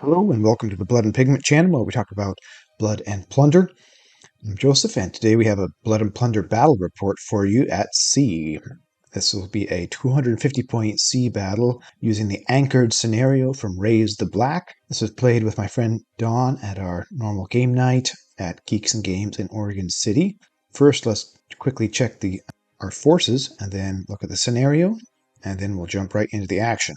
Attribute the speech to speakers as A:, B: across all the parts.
A: Hello and welcome to the Blood and Pigment channel where we talk about Blood and Plunder. I'm Joseph and today we have a Blood and Plunder battle report for you at sea. This will be a 250 point sea battle using the anchored scenario from Raise the Black. This was played with my friend Don at our normal game night at Geeks and Games in Oregon City. First, let's quickly check our forces and then look at the scenario, and then we'll jump right into the action.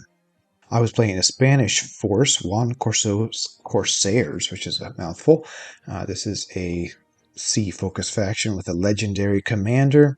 A: I was playing a Spanish force, Juan Corso's Corsairs, which is a mouthful. This is a sea-focused faction with a legendary commander,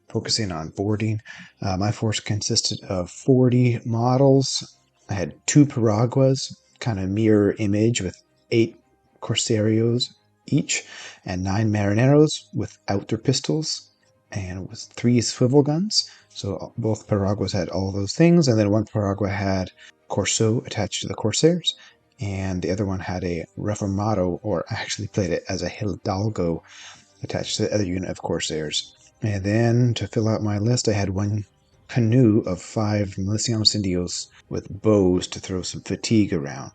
A: focusing on boarding. My force consisted of 40 models. I had 2 Piraguas, kind of mirror image with 8 Corsarios each, and 9 Marineros without their pistols, and with 3 swivel guns. So both Piraguas had all those things, and then one Piragua had Corso attached to the Corsairs, and the other one had a Reformado, or I actually played it as a Hidalgo, attached to the other unit of Corsairs. And then to fill out my list, I had one canoe of 5 Milicianos Indios with bows to throw some fatigue around.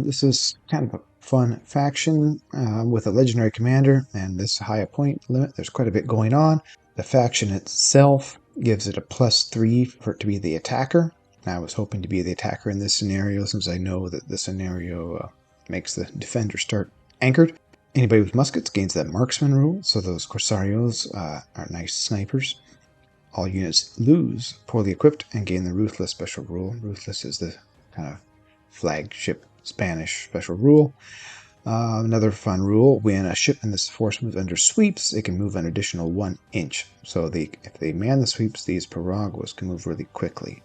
A: This is kind of a fun faction with a legendary commander and this high point limit. There's quite a bit going on. The faction itself gives it a +3 for it to be the attacker. I was hoping to be the attacker in this scenario since I know that the scenario makes the defender start anchored. Anybody with muskets gains that marksman rule, so those Corsarios are nice snipers. All units lose poorly equipped and gain the Ruthless special rule. Ruthless is the kind of flagship Spanish special rule. Another fun rule, when a ship in this force moves under sweeps, it can move an additional 1 inch. So if they man the sweeps, these Piraguas can move really quickly.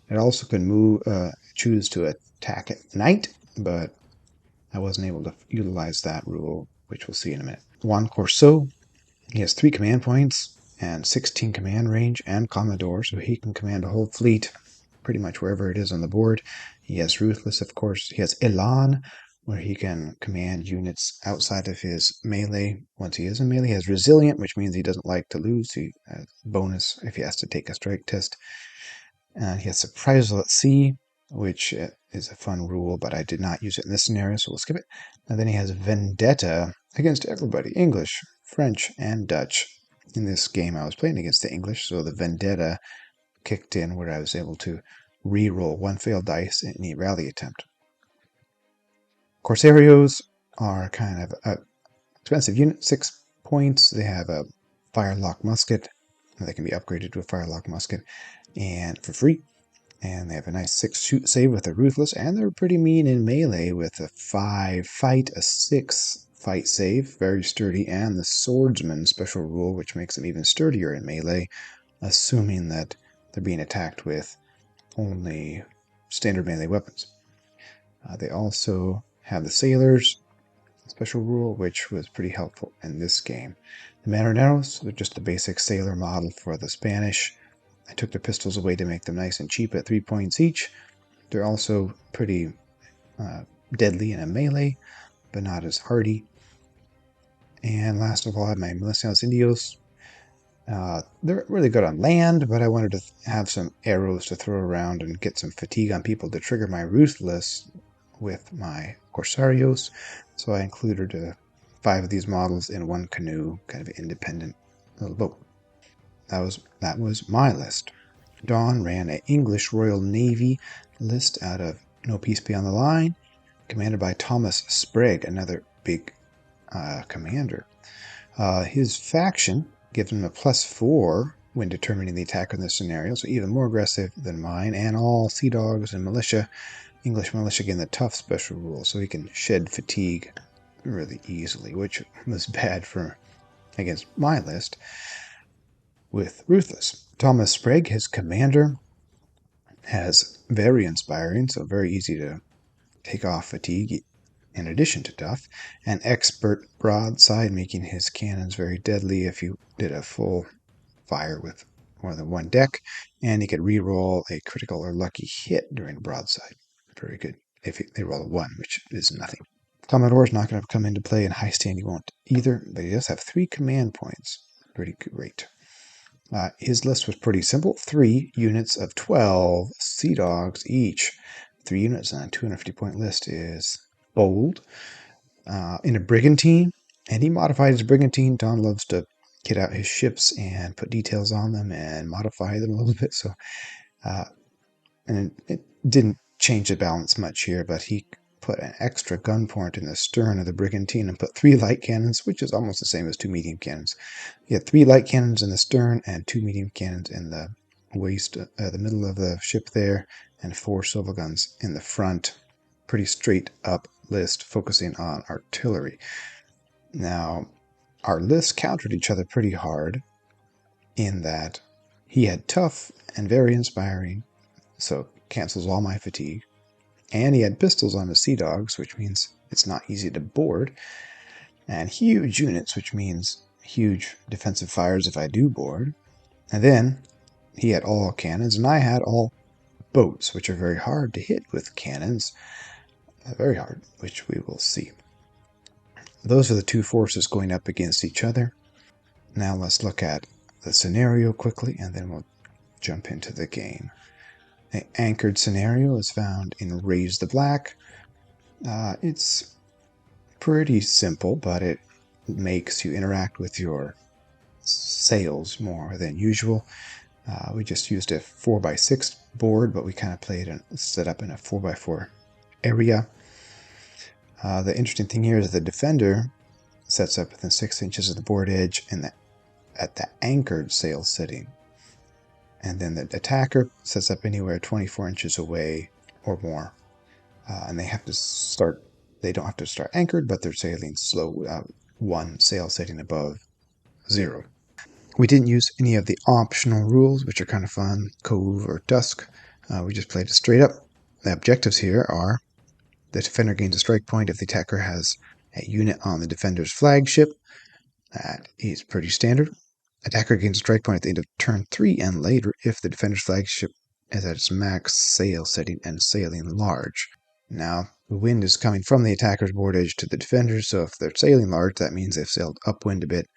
A: It also can choose to attack at night, but I wasn't able to utilize that rule, which we'll see in a minute. Juan Corso, he has 3 command points and 16 command range and Commodore, so he can command a whole fleet pretty much wherever it is on the board. He has Ruthless, of course. He has Elan, where he can command units outside of his melee. Once he is in melee, he has Resilient, which means he doesn't like to lose. He has bonus if he has to take a strike test. And he has Surprisal at Sea, which is a fun rule, but I did not use it in this scenario, so we'll skip it. And then he has Vendetta against everybody, English, French, and Dutch. In this game, I was playing against the English, so the Vendetta kicked in where I was able to re-roll 1 failed dice in any rally attempt. Corsarios are kind of an expensive unit, 6 points. They have a firelock musket. They can be upgraded to a firelock musket and for free. And they have a nice 6 shoot save with a Ruthless, and they're pretty mean in melee with a 5 fight, a 6 fight save, very sturdy, and the Swordsman special rule, which makes them even sturdier in melee, assuming that they're being attacked with only standard melee weapons. They also have the Sailors special rule, which was pretty helpful in this game. The Marineros are just a basic sailor model for the Spanish. I took the pistols away to make them nice and cheap at 3 points each. They're also pretty deadly in a melee, but not as hardy. And last of all, I have my Milicianos Indios. They're really good on land, but I wanted to have some arrows to throw around and get some fatigue on people to trigger my Ruthless with my Corsarios. So I included 5 of these models in 1 canoe, kind of an independent little boat. That was my list. Dawn ran an English Royal Navy list out of No Peace Beyond the Line, commanded by Thomas Sprague, another big commander. His faction gives him a +4 when determining the attack in this scenario, so even more aggressive than mine, and all Sea Dogs and militia. English militia getting the tough special rule, so he can shed fatigue really easily, which was bad for against my list with Ruthless. Thomas Sprague, his commander, has very inspiring, so very easy to take off fatigue in addition to tough, and expert broadside, making his cannons very deadly if you did a full fire with more than 1 deck, and he could re-roll a critical or lucky hit during broadside. Very good if they roll a 1, which is nothing. Commodore's not going to come into play in high stand, you won't either, but he does have 3 command points. Pretty great. His list was pretty simple. 3 units of 12 Sea Dogs each. 3 units on a 250-point list is bold. In a brigantine, and he modified his brigantine. Don loves to get out his ships and put details on them and modify them a little bit. So, and it didn't change the balance much here, but he put an extra gun point in the stern of the brigantine and put 3 light cannons, which is almost the same as 2 medium cannons. He had 3 light cannons in the stern and 2 medium cannons in the waist, the middle of the ship there, and 4 swivel guns in the front. Pretty straight up list, focusing on artillery. Now, our lists countered each other pretty hard in that he had tough and very inspiring, so cancels all my fatigue. And he had pistols on his sea dogs, which means it's not easy to board. And huge units, which means huge defensive fires if I do board. And then he had all cannons, and I had all boats, which are very hard to hit with cannons. Very hard, which we will see. Those are the 2 forces going up against each other. Now let's look at the scenario quickly, and then we'll jump into the game. The anchored scenario is found in Raise the Black. It's pretty simple, but it makes you interact with your sails more than usual. We just used a 4x6 board, but we kind of played and set up in a 4x4 area. The interesting thing here is the defender sets up within 6 inches of the board edge and at the anchored sail setting. And then the attacker sets up anywhere 24 inches away or more. And they don't have to start anchored, but they're sailing slow, 1 sail setting above 0. We didn't use any of the optional rules, which are kind of fun, Cove or Dusk. We just played it straight up. The objectives here are: the defender gains a strike point if the attacker has a unit on the defender's flagship. That is pretty standard. Attacker gains a strike point at the end of turn 3 and later if the defender's flagship is at its max sail setting and sailing large. Now, the wind is coming from the attacker's board edge to the defender, so if they're sailing large, that means they've sailed upwind a bit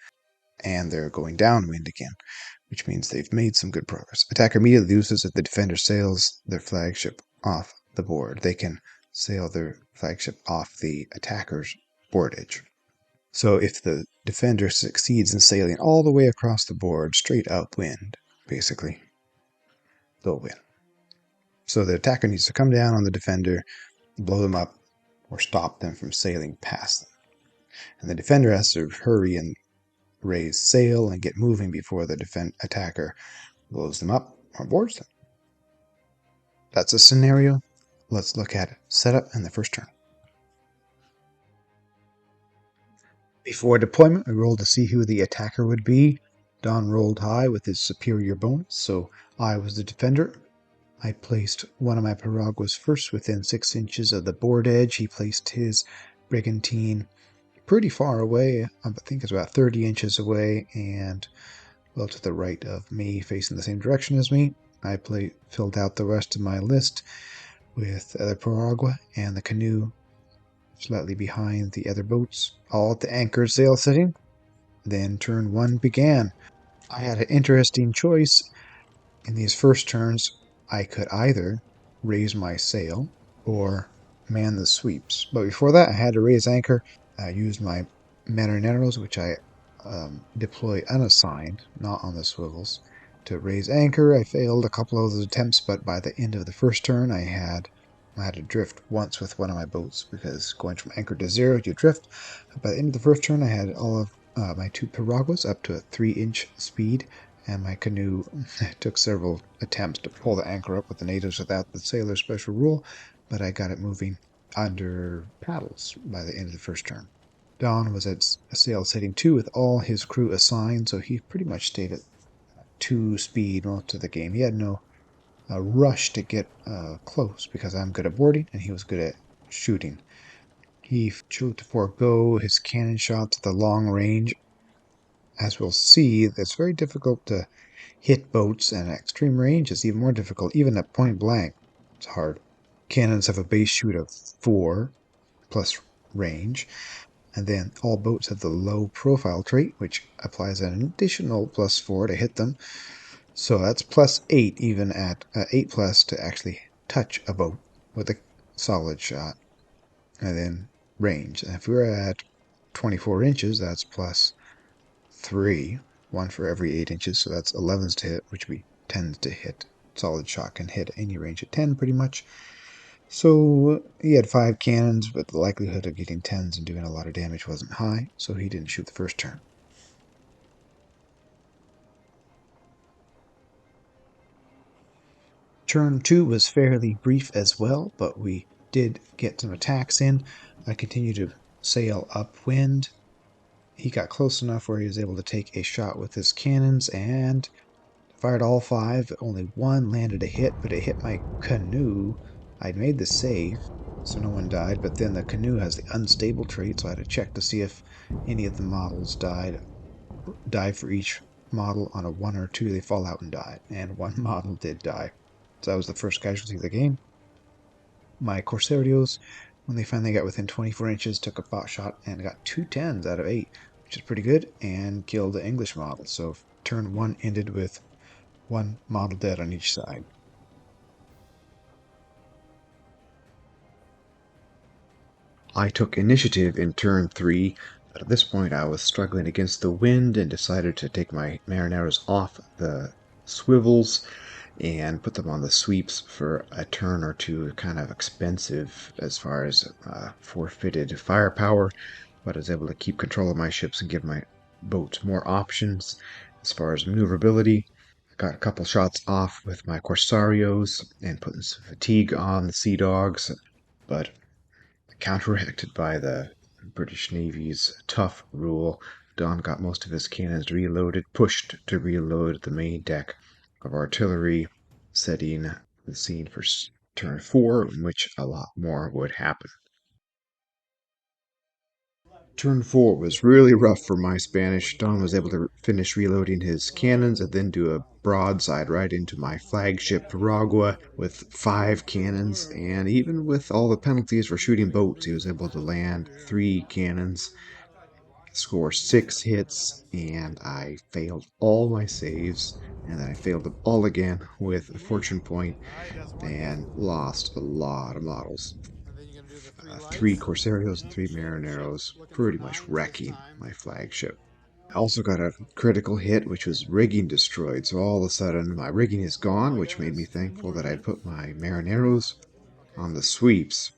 A: and they're going downwind again, which means they've made some good progress. Attacker immediately loses if the defender sails their flagship off the board. They can sail their flagship off the attacker's board edge. So if the defender succeeds in sailing all the way across the board, straight upwind, basically, they'll win. So the attacker needs to come down on the defender, blow them up, or stop them from sailing past them. And the defender has to hurry and raise sail and get moving before the attacker blows them up or boards them. That's a scenario. Let's look at setup and the first turn. Before deployment, we rolled to see who the attacker would be. Don rolled high with his superior bonus, so I was the defender. I placed one of my piraguas first within 6 inches of the board edge. He placed his brigantine pretty far away. I think it's about 30 inches away and well to the right of me, facing the same direction as me. I filled out the rest of my list with the other piragua and the canoe slightly behind the other boats, all at the anchored sail setting. Then turn 1 began. I had an interesting choice. In these first turns, I could either raise my sail or man the sweeps. But before that, I had to raise anchor. I used my marineros, which I deploy unassigned, not on the swivels, to raise anchor. I failed a couple of those attempts, but by the end of the first turn, I had to drift once with one of my boats, because going from anchor to 0, you drift. By the end of the first turn, I had all of my 2 piraguas up to a 3-inch speed, and my canoe took several attempts to pull the anchor up with the natives without the sailor's special rule, but I got it moving under paddles by the end of the first turn. Don was at sail setting 2 with all his crew assigned, so he pretty much stayed at 2 speed most of the game. He had no rush to get close because I'm good at boarding and he was good at shooting. He chose to forego his cannon shots at the long range. As we'll see, it's very difficult to hit boats, and at extreme range it's even more difficult. Even at point blank, it's hard. Cannons have a base shoot of 4 plus range, and then all boats have the low profile trait, which applies an additional plus 4 to hit them. So that's plus 8, even at 8 plus to actually touch a boat with a solid shot, and then range. And if we're at 24 inches, that's plus 3, 1 for every 8 inches, so that's 11s to hit, which we 10s to hit. Solid shot can hit any range at 10 pretty much. So he had 5 cannons, but the likelihood of getting 10s and doing a lot of damage wasn't high, so he didn't shoot the first turn. Turn 2 was fairly brief as well, but we did get some attacks in. I continued to sail upwind. He got close enough where he was able to take a shot with his cannons and fired all 5. Only 1 landed a hit, but it hit my canoe. I'd made the save, so no one died, but then the canoe has the unstable trait, so I had to check to see if any of the models died for each model. On a 1 or 2, they fall out and die, and 1 model did die. So that was the first casualty of the game. My Corsairs, when they finally got within 24 inches, took a pot shot and got 2 10s out of 8, which is pretty good, and killed the English model. So turn 1 ended with 1 model dead on each side. I took initiative in turn 3, but at this point I was struggling against the wind and decided to take my marineros off the swivels and put them on the sweeps for a turn or two. Kind of expensive as far as forfeited firepower, but I was able to keep control of my ships and give my boats more options as far as maneuverability. Got a couple shots off with my Corsarios and putting some fatigue on the Sea Dogs, but counteracted by the British Navy's tough rule. Don got most of his cannons reloaded, pushed to reload the main deck of artillery, setting the scene for turn 4, in which a lot more would happen. Turn 4 was really rough for my Spanish. Don was able to finish reloading his cannons and then do a broadside right into my flagship Piragua with 5 cannons, and even with all the penalties for shooting boats, he was able to land 3 cannons, score 6 hits, and I failed all my saves, and then I failed them all again with a fortune point and lost a lot of models. 3 Corsarios and 3 Marineros, pretty much wrecking my flagship. I also got a critical hit, which was rigging destroyed, so all of a sudden my rigging is gone, which made me thankful that I'd put my Marineros on the sweeps.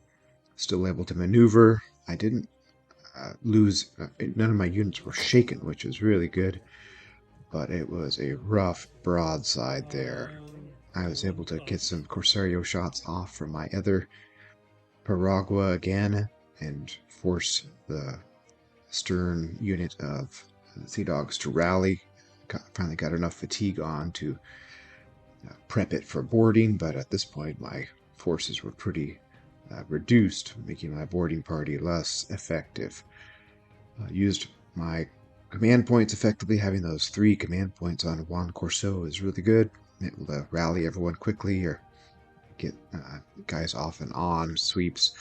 A: Still able to maneuver. I didn't lose, none of my units were shaken, which was really good, but it was a rough broadside there. I was able to get some Corsario shots off from my other Piragua again and force the stern unit of Sea Dogs to rally. Finally got enough fatigue on to prep it for boarding, but at this point my forces were pretty reduced, making my boarding party less effective. Used my command points effectively. Having those 3 command points on Juan Corso is really good. Able to rally everyone quickly or get guys off and on sweeps.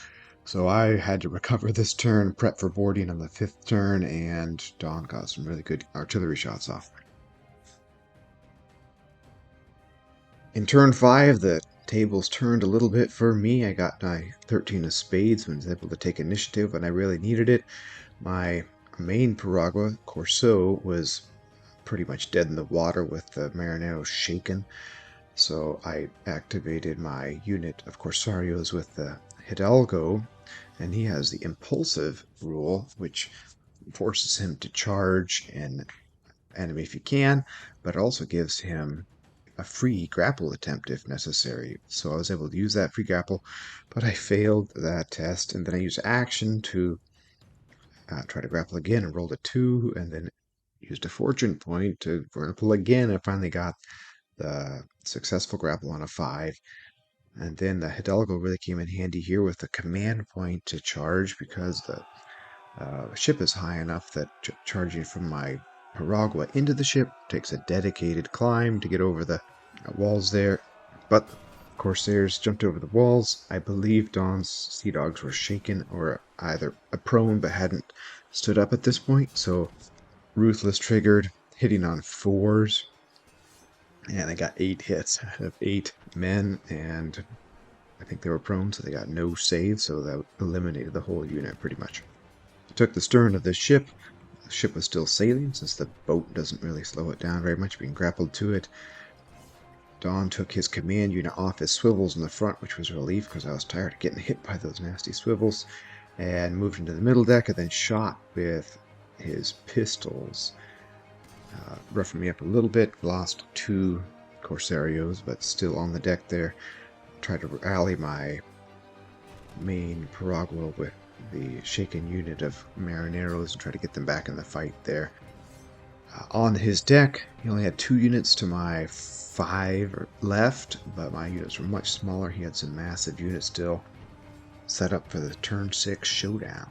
A: So I had to recover this turn, prep for boarding on the 5th turn, and Don got some really good artillery shots off. In turn 5, the tables turned a little bit for me. I got my 13 of spades and was able to take initiative when I really needed it. My main Piragua, Corso, was pretty much dead in the water with the Marinero shaken. So I activated my unit of Corsarios with the Hidalgo, and he has the impulsive rule, which forces him to charge an enemy if he can, but it also gives him a free grapple attempt if necessary. So I was able to use that free grapple, but I failed that test, and then I used action to try to grapple again and rolled a 2, and then used a fortune point to grapple again. I finally got the successful grapple on a 5. And then the Hidalgo really came in handy here with the command point to charge, because the ship is high enough that charging from my Piragua into the ship takes a dedicated climb to get over the walls there. But Corsairs jumped over the walls. I believe Don's Sea Dogs were shaken or either prone but hadn't stood up at this point, so Ruthless triggered, hitting on 4s. And I got 8 hits out of 8 men, and I think they were prone, so they got no save, so that eliminated the whole unit pretty much. I took the stern of the ship. The ship was still sailing, since the boat doesn't really slow it down very much, being grappled to it. Don took his command unit off his swivels in the front, which was a relief because I was tired of getting hit by those nasty swivels, and moved into the middle deck and then shot with his pistols. Roughing me up a little bit, lost 2 Corsairs, but still on the deck there. Tried to rally my main Piragua with the shaken unit of Marineros and try to get them back in the fight there. On his deck, he only had 2 units to my 5 left, but my units were much smaller. He had some massive units still. Set up for the turn 6 showdown.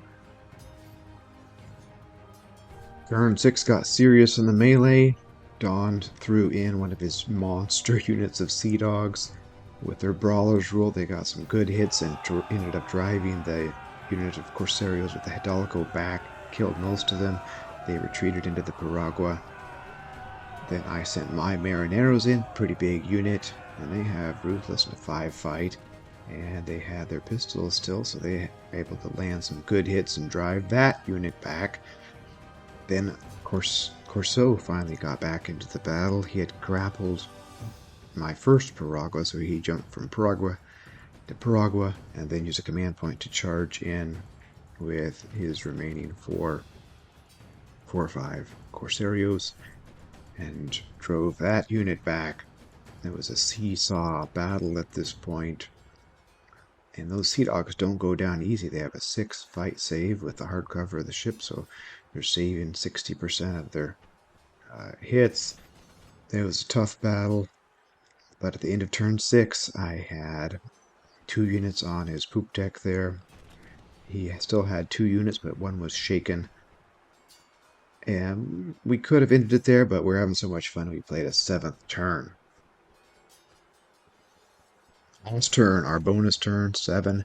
A: Turn 6 got serious in the melee. Don threw in one of his monster units of Sea Dogs. With their Brawler's rule, they got some good hits and ended up driving the unit of Corsairs with the Hidalgo back, killed most of them. They retreated into the Piragua. Then I sent my Marineros in, pretty big unit, and they have Ruthless in a 5 fight, and they had their pistols still, so they were able to land some good hits and drive that unit back. Then Corso finally got back into the battle. He had grappled my first Piragua, so he jumped from Piragua to Piragua, and then used a command point to charge in with his remaining 4 or 5 Corsairs, and drove that unit back. It was a seesaw battle at this point, and those Sea Dogs don't go down easy. They have a 6 fight save with the hardcover of the ship, so they're saving 60% of their hits. It was a tough battle, but at the end of turn 6, I had 2 units on his poop deck there. He still had 2 units, but one was shaken. And we could have ended it there, but we're having so much fun we played a 7th turn. Last turn, our bonus turn, 7,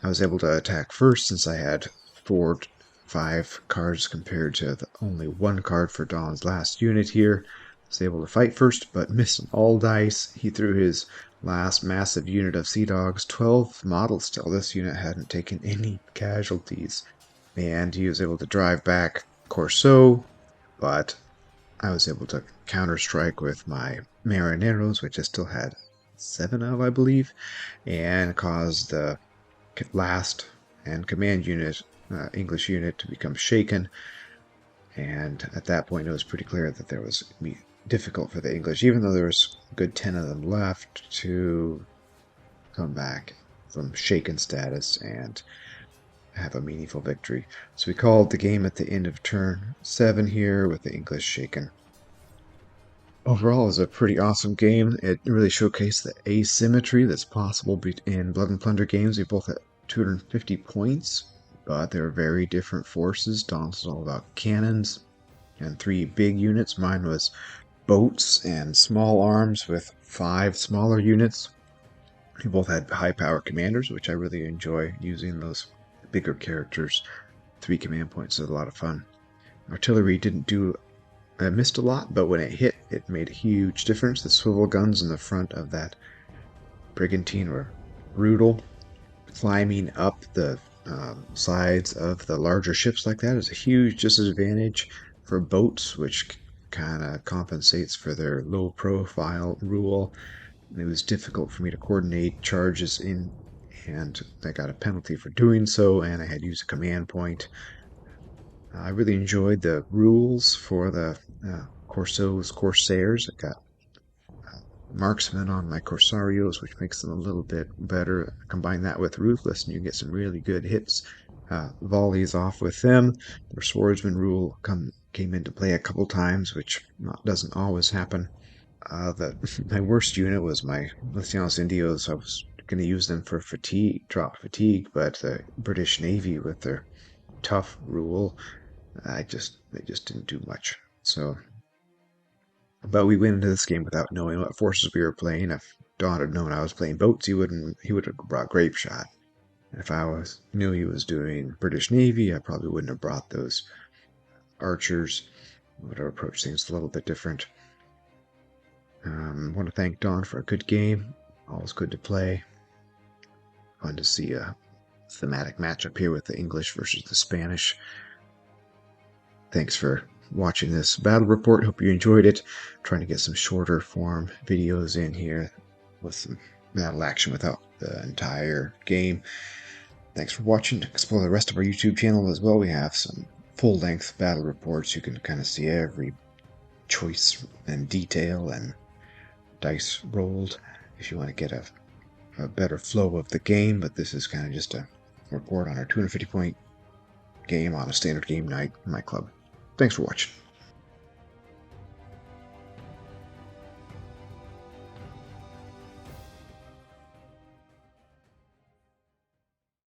A: I was able to attack first since I had 5 cards compared to only 1 card for Don's last unit here. I was able to fight first, but missed all dice. He threw his last massive unit of Sea Dogs, 12 models still. This unit hadn't taken any casualties, and he was able to drive back Corso, but I was able to counter-strike with my Marineros, which I still had 7 of, I believe, and caused the last and command unit, English unit, to become shaken. And at that point, it was pretty clear that there was going to be difficult for the English, even though there was a good 10 of them left, to come back from shaken status and have a meaningful victory. So we called the game at the end of turn 7 here with the English shaken. Overall, it was a pretty awesome game. It really showcased the asymmetry that's possible in Blood and Plunder games. We both had 250 points, but they were very different forces. Don's was all about cannons and 3 big units. Mine was boats and small arms with 5 smaller units. We both had high power commanders, which I really enjoy using those bigger characters. 3 command points is a lot of fun. Artillery didn't do I missed a lot, but when it hit, it made a huge difference. The swivel guns in the front of that brigantine were brutal. Climbing up the sides of the larger ships like that is a huge disadvantage for boats, which kind of compensates for their low profile rule. It was difficult for me to coordinate charges in, and I got a penalty for doing so, and I had used a command point. I really enjoyed the rules for the Corsairs. I got marksmen on my Corsarios, which makes them a little bit better. Combine that with Ruthless, and you get some really good hits, volleys off with them. Their swordsman rule came into play a couple times, which doesn't always happen. My worst unit was my Lithianos Indios. I was going to use them for drop fatigue, but the British Navy with their tough rule, they just didn't do much. So, but we went into this game without knowing what forces we were playing. If Don had known I was playing boats, he would have brought grape shot. If I knew he was doing British Navy, I probably wouldn't have brought those archers. I would have approached things a little bit different. I want to thank Don for a good game. Always good to play. Fun to see a thematic matchup here with the English versus the Spanish. Thanks for watching this battle report. Hope you enjoyed it. I'm trying to get some shorter form videos in here with some battle action without the entire game. Thanks for watching. Explore the rest of our YouTube channel as well. We have some full-length battle reports. You can kind of see every choice and detail and dice rolled if you want to get a better flow of the game. But this is kind of just a report on our 250-point game on a standard game night in my club. Thanks for watching.